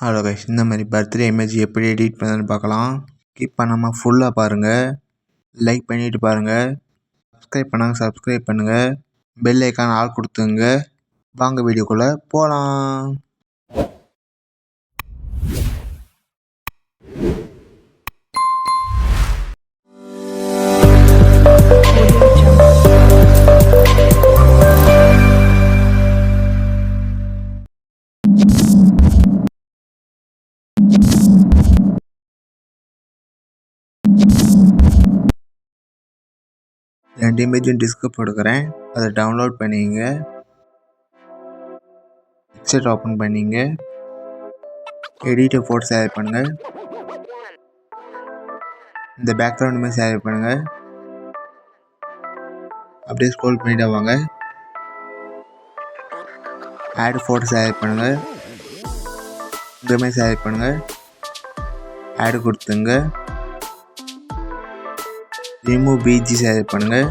Hello guys, இந்த மாதிரி birthday image எப்படி எடிட் பண்ணணும்னு பார்க்கலாம். ஸ்கிப் பண்ணாமல் ஃபுல்லாக பாருங்கள். லைக் பண்ணிவிட்டு பாருங்கள். சப்ஸ்கிரைப் பண்ணாங்க சப்ஸ்கிரைப் பண்ணுங்கள். பெல் ஐக்கான் ஆல் கொடுத்துங்க. வாங்க வீடியோக்குள்ளே போகலாம். ரெண்டு இமேஜும் டிஸ்க்கு போட்டுக்கிறேன். அதை டவுன்லோட் பண்ணிங்க. பிக்சர் ஓப்பன் பண்ணிங்க. எடிட்டர் ஃபோட்டோ சேவ் பண்ணுங்கள். இந்த பேக்ரவுண்டுமே சேவ் பண்ணுங்கள். அப்படியே ஸ்க்ரோல் பண்ணிட்டு வாங்க. ஆட் ஃபோட்டோ சேவ் பண்ணுங்கள். இங்கேயுமே சேவ் பண்ணுங்கள். ஆட் கொடுத்துங்க. ரிமூவ் பிஜி சேவ் பண்ணுங்கள்.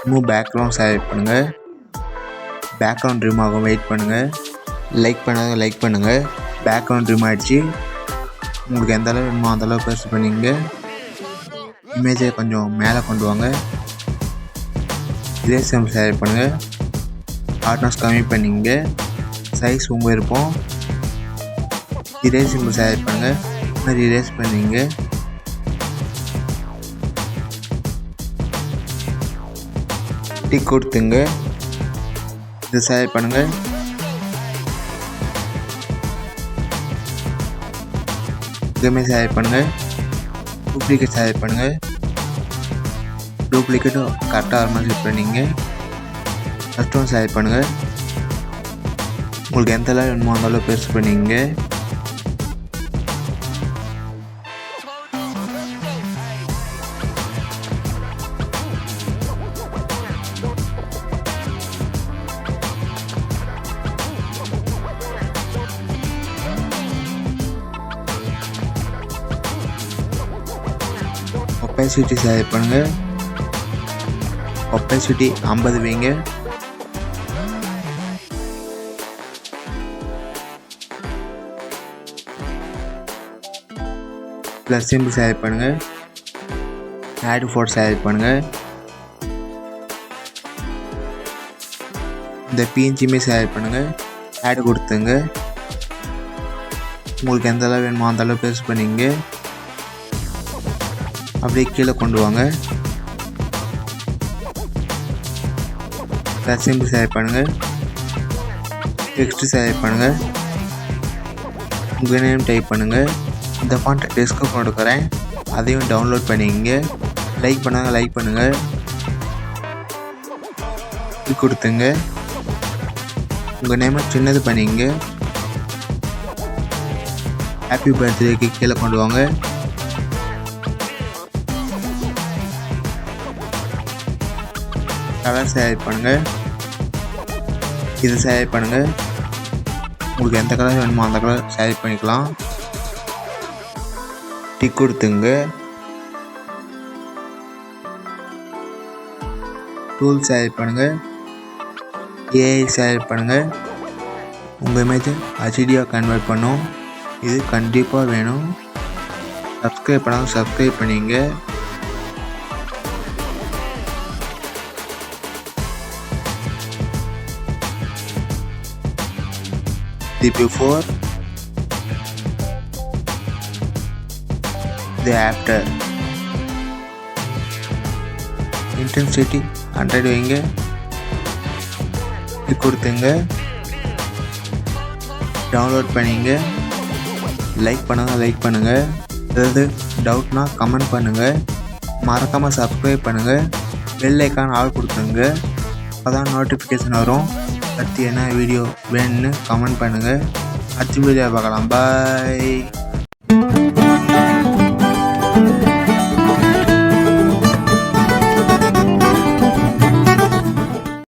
ரிமூவ் பேக்ரவுண்ட் சேவ் பண்ணுங்கள். பேக்ரவுண்ட் ரிமூவ் ஆகும், வெயிட் பண்ணுங்கள். லைக் பண்ணுங்கள். பேக்ரவுண்ட் ரிமூவ் ஆகிடுச்சு. உங்களுக்கு எந்த அளவு வேணுமோ அந்தளவு பெருசு பண்ணிங்க. இமேஜை கொஞ்சம் மேலே கொண்டு வாங்க. இரேஸ் சிம்பிள் சேவ் பண்ணுங்கள். ஹார்ட்னஸ் கம்மி பண்ணிங்க. சைஸ் உங்கள் இருப்போம். இரேஸ் சிம்பிள் சேவ் பண்ணுங்கள். இந்த மாதிரி இரேஸ் பண்ணிங்க. டிக் கொடுத்துங்க. இதை சேவ் பண்ணுங்கள். இதுவுமே சேவ் பண்ணுங்கள். டூப்ளிகேட் சேவ் பண்ணுங்கள். டூப்ளிகேட்டும் கரெக்டாக வர மாதிரி பண்ணிங்க. ஃபஸ்ட் ஒன் சேவ் பண்ணுங்கள். உங்களுக்கு எந்த அளவு வேணுமோ அந்த அளவு பெருசு பண்ணிங்க. ஒப்பாசிட்டி சேவ் பண்ணுங்கள். ஒப்பாசிட்டி 50 வைங்க. ப்ளஸ் சிம்பிள் சேவ் பண்ணுங்கள். ஆட் ஃபோட்டோ சேவ் பண்ணுங்கள். இந்த பிஎன்ஜியுமே சேவ் பண்ணுங்கள். ஆட் கொடுத்துங்க. உங்களுக்கு எந்த அளவு வேணுமோ அந்த அளவு பெருசு பண்ணிங்க. அப்படியே கீழே கொண்டு வாங்க. ப்ளஸ் சிம்பிள் சேவ் பண்ணுங்கள். டெக்ஸ்ட் சேவ் பண்ணுங்கள். உங்கள் நேம் டைப் பண்ணுங்கள். இந்த ஃபாண்ட் டிஸ்க்கு கொடுக்குறேன், அதையும் டவுன்லோட் பண்ணிங்க. லைக் பண்ணுங்கள். கொடுத்துங்க. உங்கள் நேமை சின்னது பண்ணிங்க. ஹாப்பி பர்த்டேக்கு கீழே கொண்டு வாங்க. கலர் சேவ் பண்ணுங்கள். இதை சேவ் பண்ணுங்கள். உங்களுக்கு எந்த கலர் வேணுமோ அந்த கலர் சேவ் பண்ணிக்கலாம். டிக் கொடுத்துங்க. டூல் சேவ் பண்ணுங்கள். ஏஐ சேவ் பண்ணுங்கள். உங்கள் இமேஜை ஹெச்டியாக கன்வெர்ட் பண்ணும். இது கண்டிப்பாக வேணும். சப்ஸ்கிரைப் பண்ணாங்க சப்ஸ்கிரைப் பண்ணிங்க. The before, the after. Intensity 100 வைங்க. இது கொடுத்துங்க. டவுன்லோட் பண்ணிங்க. லைக் பண்ணுங்க. ஏதாவது டவுட்னா கமெண்ட் பண்ணுங்கள். மறக்காமல் சப்ஸ்கிரைப் பண்ணுங்கள். பெல் ஐக்கான் ஆல் கொடுத்துங்க. அப்போதான் நோட்டிஃபிகேஷன் வரும். அடுத்து என்ன வீடியோ வேணும்னு கமெண்ட் பண்ணுங்கள். அடுத்த வீடியோ பார்க்கலாம். பாய்.